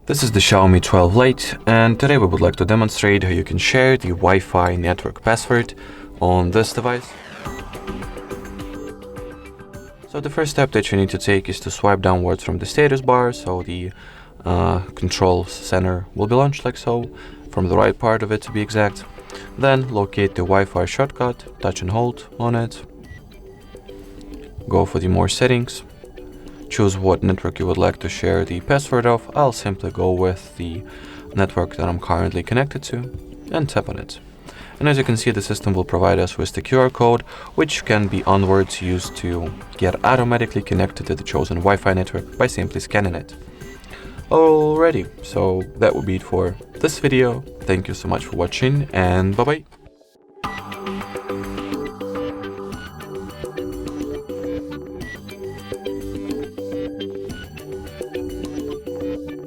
This is the Xiaomi 12 Lite, and today we would like to demonstrate how you can share the Wi-Fi network password on this device. So the first step that you need to take is to swipe downwards from the status bar, so the control center will be launched like so, from the right part of it to be exact. Then locate the Wi-Fi shortcut, touch and hold on it, go for the more settings. Choose what network you would like to share the password of. I'll simply go with the network that I'm currently connected to and tap on it. And as you can see, the system will provide us with the QR code, which can be onwards used to get automatically connected to the chosen Wi-Fi network by simply scanning it. Alrighty, so that would be it for this video. Thank you so much for watching, and bye bye.